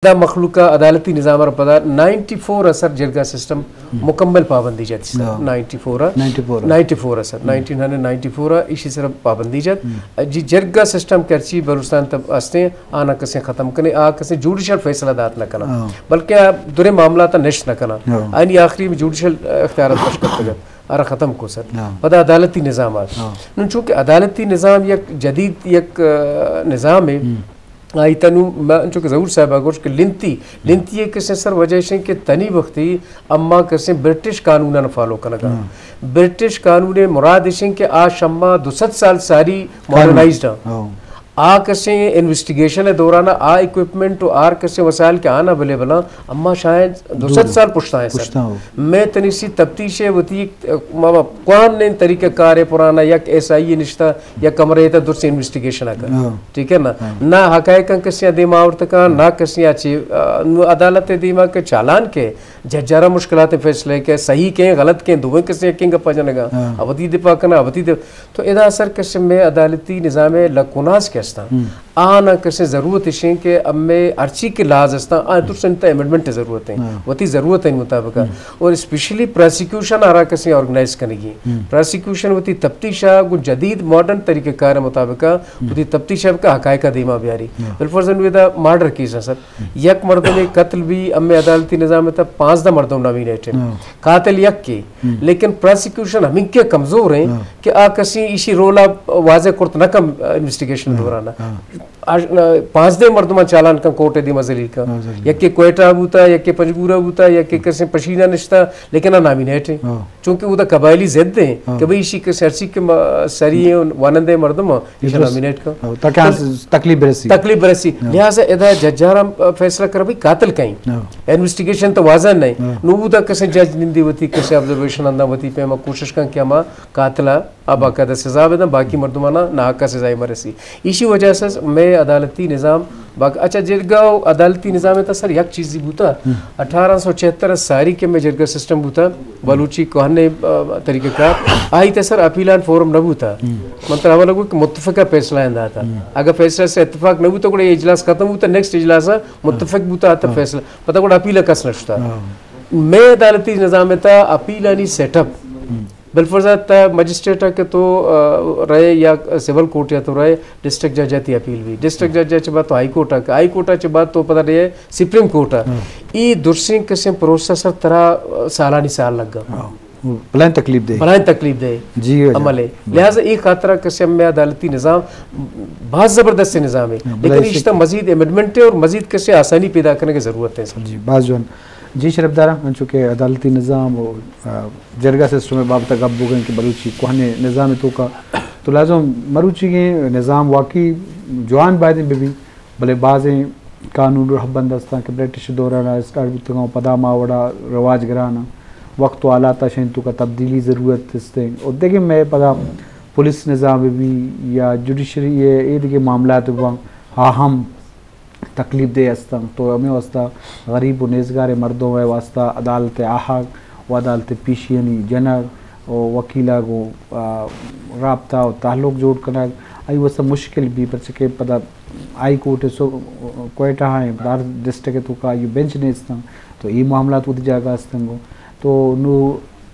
दा मखलूका अदालती निज़ाम और पदा 94 असर जरगा सिस्टम मुकम्मल पाबंदी जत 94 असर 1994 इसी सिर्फ पाबंदी जत जी जरगा सिस्टम करची बलूचिस्तान तब अस्ते आना कसे ख़त्म कने आ कसे जुडिशल फैसला दात न करना बल्कि दुरे मामला ता निश्च न करना आनी आखिरी में जुडिशल इख्तियार बशकत आरा ख़त्म को सर पदा अदालती निज़ाम नुन चूँकि अदालती निज़ाम एक जदीद एक निज़ाम है आई तनु चूँकि ज़रूर साहब आगोश के लिंती कसे सर वजह से कि तनी वक्ती अम्मा कसे ब्रिटिश कानून न फॉलो करना ब्रिटिश कानून मुराद इशें के आ शम्मा 200 साल सारी मॉडर्नाइज्ड आ कसे इन्वेस्टिगेशन है दौरान आ इक्विपमेंट तो आर कसे वसाइल के आना अवेलेबल अम्मा शायद 200 साल पुछता है सर मैं तनिसी तफ्तीश वती कौन ने तरीके कार है पुराना या SI निश्ता या कमरे था दूर से इन्वेस्टिगेशन कर ठीक है ना हकायक कसिया दिमा और तक ना कसिया ची अदालत दिमा के चालान के जरा मुश्किलात फैसले के सही के गलत के दुबई कसे किंग पजनगा अवधि दिपा करना अवधि तो इदा असर कसे में अदालती निज़ाम लकुनास के आना कसे जरूरत इशें के अब में अर्ची के लाज अस्ता आ तो संता अमेंडमेंट जरूरत है वती जरूरत है मुताबिक और स्पेशली प्रोसिक्यूशन आरा कसे ऑर्गेनाइज करेगी प्रोसिक्यूशन वती तफ्तीशा गु जदीद मॉडर्न तरीके कार मुताबिक वती तफ्तीशा का हकायक दिमा बियारी बिलफर्जन विद मर्डर केस है सर एक मर्द में कत्ल भी अब में अदालती निज़ाम में तब 5 मर्दों नॉमिनेटेड कातिल यक के लेकिन प्रोसिक्यूशन हम के कमजोर हैं कि आ कसी इसी रोला वाजे कुर्त न कम इन्वेस्टिगेशन दौरान 5 मर्दमा चालान का कोर्ट दी मजली का यके कोयटा बूता यके पंजगूरा बूता यके कसे पशीना निश्ता लेकिन नामिनेट है चूंकि वो कबायली जिद है कि भाई इसी के सरसी के सरी वानंदे मर्दमा नामिनेट का तकलीफ बरसी लिहाजा इधर जजारा फैसला कर भाई कातिल कहीं इन्वेस्टिगेशन तो वाजन नहीं नूबूदा कसे जज निंदी वती कसे ऑब्जर्वेशन अंदा वती पे कोशिश का क्या मा कातिला अब बाकायदा सजा बेदा बाकी मर्दमाना नाका सजाई मरसी इसी वजह से मैं अदालती निज़ाम अच्छा जरगाव अदालती निज़ाम है तो सर एक चीज़ बूता 1876 सारी के में जरगा सिस्टम बूता बलूची कहने तरीके का आई तो सर अपीलान फोरम न बूता मतलब हवा लगो कि मुत्तफ़िक़ा फैसला इंदा था अगर फैसला से इत्तेफाक न बूता कोई इजलास खत्म बूता नेक्स्ट इजलास मुत्तफ़िक़ बूता आता फैसला पता कोई अपीला कस नश्ता मैं अदालती निज़ाम में था अपीलानी सेटअप बिलफर्जा मजिस्ट्रेट के तो रहे या सिविल कोर्ट या तो रहे डिस्ट्रिक्ट जज थी अपील भी डिस्ट्रिक्ट जज के बाद तो हाई कोर्ट के बाद तो पता रहे सुप्रीम कोर्ट ये दुर्सिंग किस्म प्रोसेस तरह सालानी साल लग गया भलाई तकलीफ दे जी अमल है लिहाजा एक खातरा किस्म में अदालती निज़ाम बहुत ज़बरदस्त निज़ाम है लेकिन इस मजीद अमेंडमेंट है और मजीद किसे आसानी पैदा करने की ज़रूरत है जी बाजन जी शरफदारा चूँकि अदालती निज़ाम और जरगा सिस्टम में बाब तक अब गए कि बलूची कोहने निज़ाम तो का तो लाजम मरूची के निज़ाम वाकई जवान बायदे भी भले बाज़ें कानून हबंदस्ता के ब्रिटिश दौरान स्टार्ट पदा मावड़ा रवाज गराना वक्त आला तशन तो का तब्दीली ज़रूरत इससे और देखिए मैं पता पुलिस निज़ाम भी या जुडिशरी ये के मामला तो हाँ हम तकलीफ दे अस्ता तो हमें वास्ता गरीब नेज़गार मर्दों में वास्ता अदालत आहाक व अदालत पीशियनी जनर और वकीला को राब्ता और ताल्लुक जोड़ करना आई वो सब मुश्किल भी पर के पता आई कोर्ट सो कोयटा है दार डिस्ट्रिक्ट तो का ये बेंच ने इस्ता तो ये मामला तो जगह अस्तंगो तो नु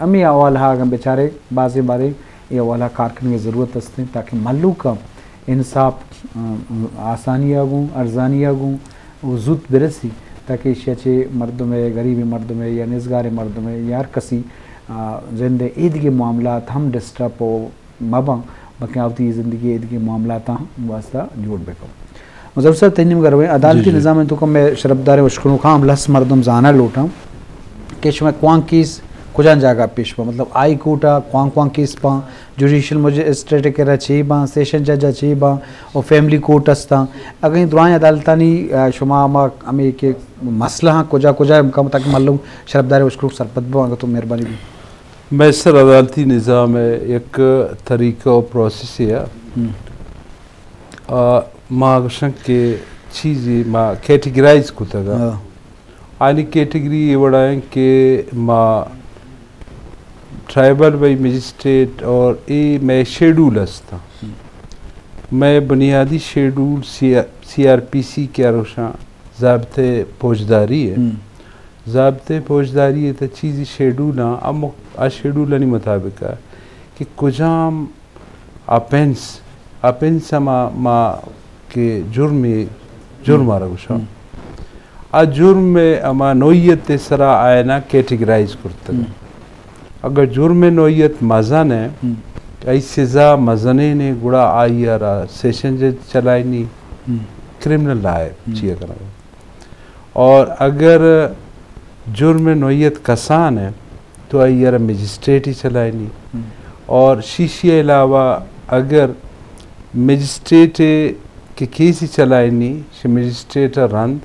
अमी अवाल हा बेचारे बाजे बारे ये वाला कारकन की ज़रूरत अस्ते ताकि मल्लू का इंसाफ आसानिया गूँ अर्जानिया गूँ जुत बरसी ताकि शचे मर्द में गरीबी मर्द में या निज़गार मर्द में यार कसी जिंदे ईद के मामला हम डिस्टर्ब हो मबा बकियावती ज़िंदगी ईद के मामला वास्ता जोड़ बेको मुझे सर तैनीम करवे अदालती निज़ाम तो कम मैं शरफदार मुश्किलों का लस मर्दम जाना लौटा केश में क्वांग कीस कुजान जागा पेश पा मतलब आई कोटा क्वांग केस पा जुडिशल मजिस्ट्रेट के रची बा सेशन जज अच्छी बा और फैमिली कोर्ट अस्ता अगर दुआएं अदालतानी शुमा हमें के मसला कुजा कम तक मालूम शरफदार मुश्किल सरपत बा तो मेहरबानी भी मैं सर अदालती निज़ाम में एक तरीका और प्रोसेस है माँ के चीज़ माँ कैटेगराइज को तगा आनी कैटेगरी ये बड़ा है कि माँ ट्राइबल बाई मजिस्ट्रेट और ए मैं शेड्यूल अस्ता मैं बुनियादी शेड्यूल CRPC के अरुषा ज़ाब्ते फौजदारी है ज़ाब्ते फौजदारी है तो चीज़ शेड्यूल आ शेड्यूल मुताबिक कि कुजाम अपेंस मा के जुर्म रहा आ जुर्म में अमा नोयत सरा आयना कैटेगराइज करते अगर जुर्म नोयत मज़न है आई सज़ा मज़ने ने गुड़ा आई यारा सेशन जज चलाइनी क्रिमिनल लाए चिया करा और अगर जुर्म नोयत कसान है तो आई यारा मजिस्ट्रेट ही चलाइनी और शीशी अलावा अगर मजिस्ट्रेट के केस ही चलाइनी मजिस्ट्रेट रंद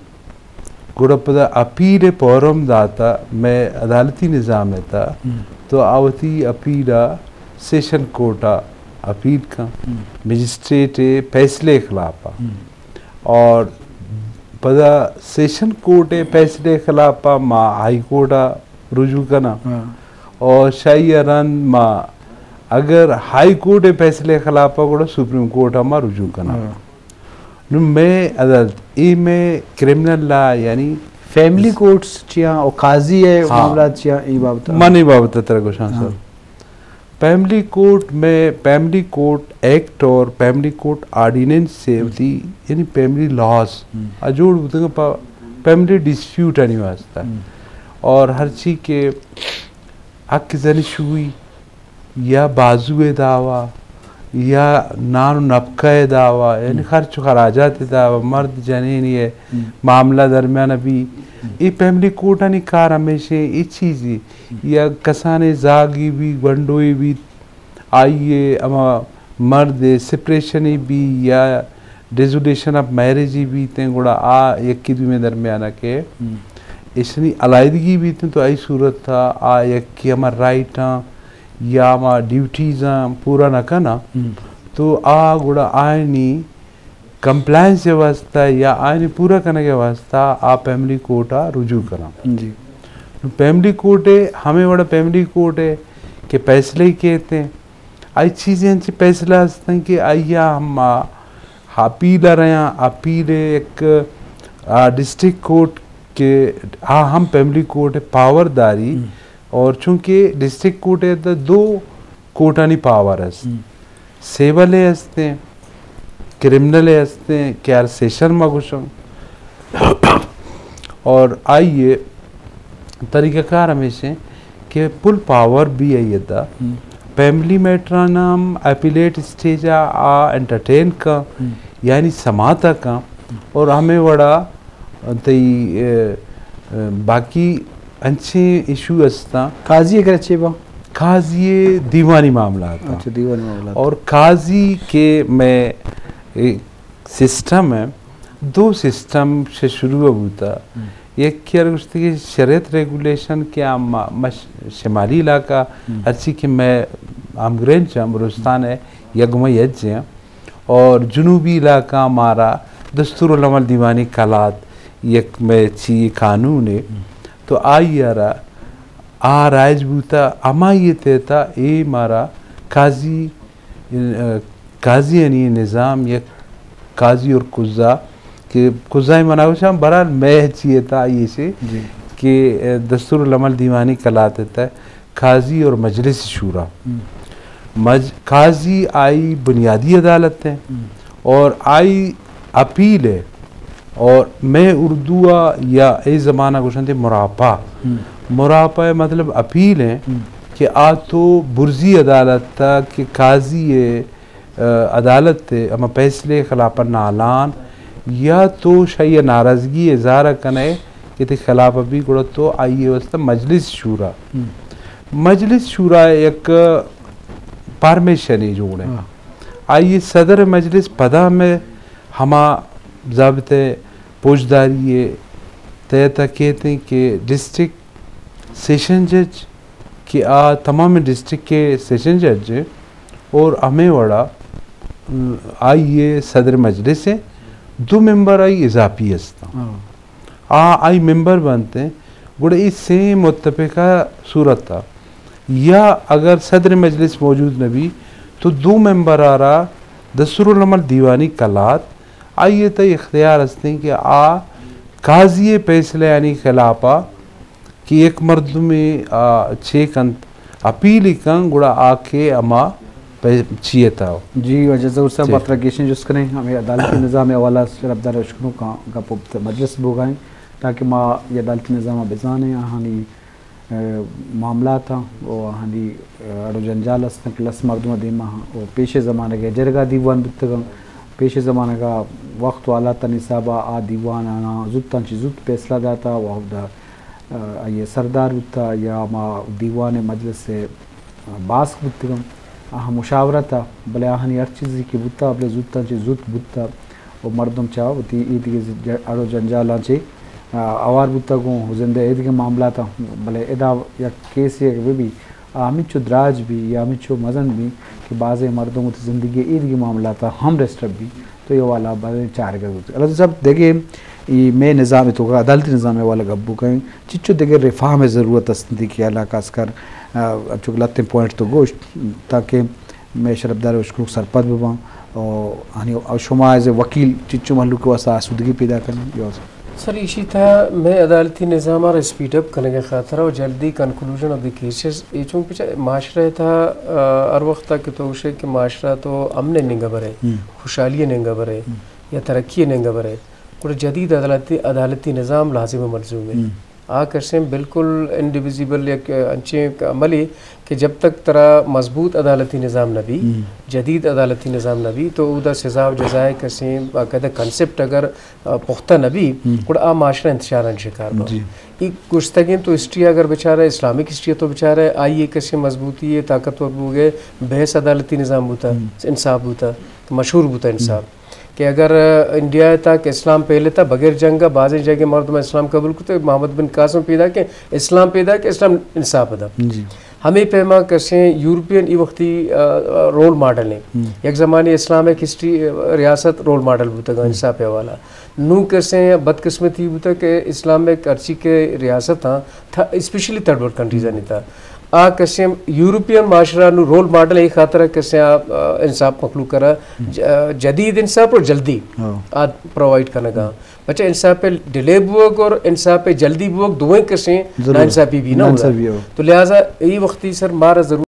गुड़पदा अपील पौरम दाता मैं अदालती निज़ाम है था तो आवती अपीला सेशन कोर्टा अपील का मजिस्ट्रेट फैसले खिलाफा और पदा सेशन कोर्ट फैसले खिलाफा माँ हाई कोर्टा रुजू करना और शाही रन माँ अगर हाई कोर्ट फैसले खिलाफा को सुप्रीम कोर्ट में रुजू करना मैं अदालत ई में क्रिमिनल लॉ यानी फैमिली कोर्ट्स चिया और काजी है मामला चिया ई बाबत मन ई बाबत तरह को सर फैमिली कोर्ट में फैमिली कोर्ट एक्ट और फैमिली कोर्ट ऑर्डिनेंस से होती यानी फैमिली लॉस अजोड़ होते फैमिली डिस्प्यूट आने वास्ता और हर चीज के हक जनिश हुई या बाजुए दावा या नान नबका दावा यानी खर्च खराजात दावा मर्द जनीन ये मामला दरमियान अभी ये फैमिली कोर्ट नहीं कार हमेशा ये चीज़ या कसाने जागी भी गंडोई भी आइए अमा मर्द सेपरेशन भी या डिसोल्यूशन ऑफ मैरिज भी ते गुड़ा आ एक की में दरमियान के इसनी अलायदगी भी तो आई सूरत था आ एक की हमारा राइट या हमारा ड्यूटीज पूरा न करना तो आ गुड़ा आयनी कंप्लायंस व्यवस्था या आयनी पूरा करने के वास्ता आ फैमिली कोर्ट रुजू करा जी फैमिली कोर्ट है हमें बड़ा फैमिली कोर्ट है कि फैसले ही कहते हैं आई चीज़ें फैसला हंसते हैं कि आइया हम अपील रहे हैं अपील एक डिस्ट्रिक्ट कोर्ट के हम फैमिली कोर्ट है पावरदारी और चूंकि डिस्ट्रिक्ट कोर्ट है तो दो कोर्टानी पावर है सेवल हंसते हैं क्रिमिनल हंसते हैं क्या सेशन मगुशम और आइए तरीक़ाकार हमेशा कि पुल पावर भी है था फैमिली मैटर नाम अपीलेट स्टेज आ एंटरटेन का यानी समाता का और हमें बड़ा तई बाकी अच्छे इशू हंसता काजी अगर अच्छे बा काजी दीवानी मामला था अच्छा दीवानी मामला और काजी के में सिस्टम है दो सिस्टम से शुरू होता एक क्या की शरीयत रेगुलेशन क्या शुमाली इलाका अच्छी कि मैं आमग्रेन बलूचिस्तान है यगम यज और जुनूबी इलाका हमारा दस्तूरुल अमल दीवानी कलात एक में ची कानून है तो आई यारा आ राजबूता अमा ये तेता ए मारा काजी काजी यानी निज़ाम या काजी और कुज़ा कि कुज़ा मनावशा बहरहाल मैं चाहिए था ये से कि दस्तूरुल अमल दीवानी कलात है काजी और मजलिस शूरा काजी आई बुनियादी अदालत है और आई अपील है और मैं उर्दुआ या ए ज़माना कुछ मुरापा मुरापा मतलब अपील है कि आ तो बुर्जी अदालत था कि काजी अदालत थे अमा फैसले खिलाफ नालान या तो शाही नाराज़गी इज़हार कने कि ते खिलाफ भी गुड़ा तो आइए वास्ता मजलिस शूरा एक परमिशन जोड़े आइए सदर मजलिस पदा में हमा ज़ाब्ते फौजदारी तय कहते हैं कि डिस्ट्रिक्ट सेशन जज कि आ तमाम डिस्ट्रिक्ट के सेशन जज और हमें वड़ा आइए सदर मजलिस है दो मेंबर आई इजाफी हस्ता आई मेंबर बनते हैं गुड़े इससे मुत्तफ़िका सूरत था या अगर सदर मजलिस मौजूद न भी तो दो मेंबर आ रहा दस्तूरुल अमल दीवानी कलात आइए तो इख्तियार हंसते हैं कि आ काजी फैसले यानी खिलाफा कि एक मर्द में छे कन अपील कं गुड़ा आके अमा चाहिए था जी वजह से उससे पत्रकेशन जिस करें हमें अदालती निज़ाम वाला शरफदार उश्कनों का मजलिस बोगाएं ताकि माँ ये अदालती निज़ाम बेजान हानी मामला था वो हानी अड़ो जंजाल क्लस मर्दमा दीमा वो पेशे ज़माने के जरगा दीवान बुतगम पेशे ज़माने का वक्त वाला तनिसाबा आ दीवान आना जुत्ता जुत फैसला दाता वह ये सरदार बुता या माँ दीवान मजलिस से बास बुतगम मुशावरा था भले आहनी हर चीज़ की बुता भले जुत्ता जुत बुता वो मर्दम चाहो ती ईद के अड़ो जंजाला चे आवार बुता को जिंदे ईद के मामला था भले इदा या केस ये भी आमिचो द्राज भी या आमिचो मजन भी कि बाज़ मर्दों की ज़िंदगी ईद के मामला था हम रेस्टअप भी तो ये वाला बाज़ चार गज अल्लाह सब देखे ये मैं निज़ाम तो का अदालती निज़ाम वाला गब्बू कहीं चिच्चो देखे रिफा में ज़रूरत अस्ती कि अल्लाह खास कर चुगलते पॉइंट तो गोश्त ताकि मैं शरफदार उसको सरपद भी पाऊँ और शुमा एज ए वकील चिच्चो महलू को वसा आसूदगी पैदा करना सर इसी था मैं अदालती निज़ाम और स्पीड अप करने का खातर और जल्दी कंक्लूजन ऑफ द केसेस ये चूँकि पीछे माशरा था हर वक्त तक तो उसे कि माशरा तो अमन नहीं गबर है खुशहाली नहीं गबर है या तरक्की नहीं गबर है कुछ जदीद अदालती निज़ाम लाजिम मलजूम है आकर से बिल्कुल इंडिविजिबल या अच्छे अमली कि जब तक तरह मजबूत अदालती निज़ाम नबी जदीद अदालती निज़ाम नबी तो उदा सज़ा व जज़ाए कसे बाकायदा कंसेप्ट अगर पुख्ता नबी कुछ आ माशरा इंतशार शिकार एक गुस्तगिन तो हिस्ट्री अगर बेचारा इस्लामिक हिस्ट्री तो बेचारा आइए कैसे मजबूती है ताकतवर हो गए बहस अदालती निज़ाम होता इंसाफ होता मशहूर होता इंसाफ कि अगर इंडिया था कि इस्लाम पहले था बगैर जंग बाज़ जगह मर्द में इस्लाम कबूल करते मोहम्मद बिन कासिम पैदा के इस्लाम पैदा के इस्लाम इंसाफ था हमें पैमा कैसे यूरोपियन ये वक्ती रोल मॉडल है एक ज़माने इस्लामिक हिस्ट्री रियासत रोल मॉडल होता इंसाफ वाला नू कैसे बदकिस्मती होता कि इस्लामिक अर्ची के रियासत था स्पेशली थर्ड वर्ल्ड कंट्रीज़ नहीं था आ कैसे यूरोपियन माशरा नु रोल मॉडल एक खातर कैसे इंसाफ मखलूक करा जदीद इंसाफ और जल्दी आ प्रोवाइड करने का बच्चा इंसाफ पे डिले बुक और इंसाफ पे जल्दी बुक दोवें कैसे ना इंसाफी भी ना हो तो लिहाजा यही वक्ती सर मारा जरूर